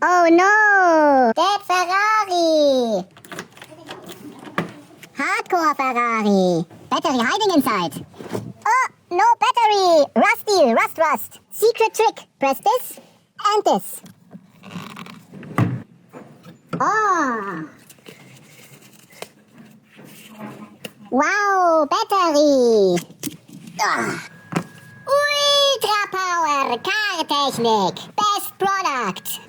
Oh no! Dead Ferrari! Hardcore Ferrari! Battery hiding inside! Oh, no battery! Rusty, rust! Secret trick! Press this and this. Oh! Wow, battery! Ultra Power Car Technik! Best product!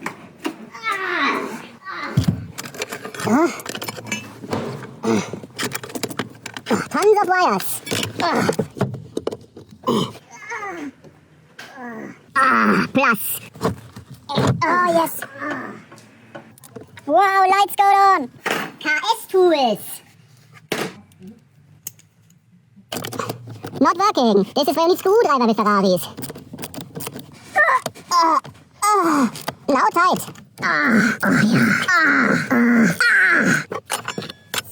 Tons of wires. Plus. Oh, yes. Wow, lights go on. KS tools. Not working. This is where you need screwdriver with Ferraris. Now tight.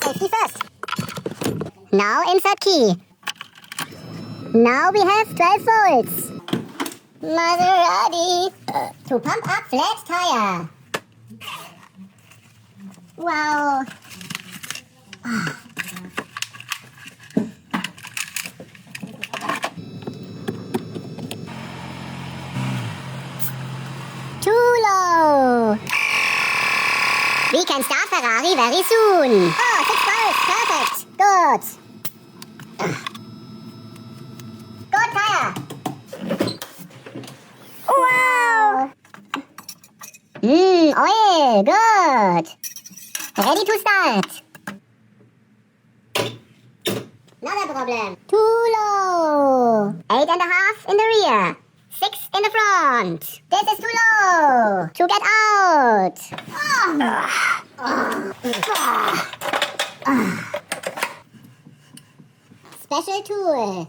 Safety first. Now insert key. Now we have 12 volts. Maserati. To pump up flat tire. Wow. Too low. We can start Ferrari very soon. Oh, 6 volts. Perfect. Good. Good tire. Wow. Oil. Good. Ready to start. Another problem. Too low. 8.5 in the rear. 6 in the front. This is too low. To get out. Special tool.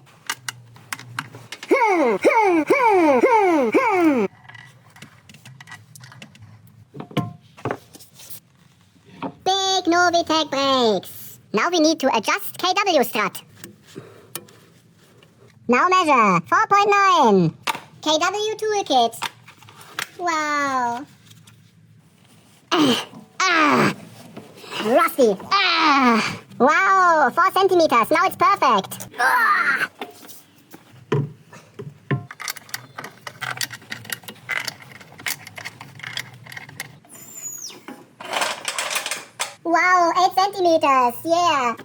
Big Novitec brakes. Now we need to adjust KW strut. Now measure 4.9. KW toolkit. Wow. Rusty. Wow, 4 centimeters. Now it's perfect. Wow, 8 centimeters. Yeah.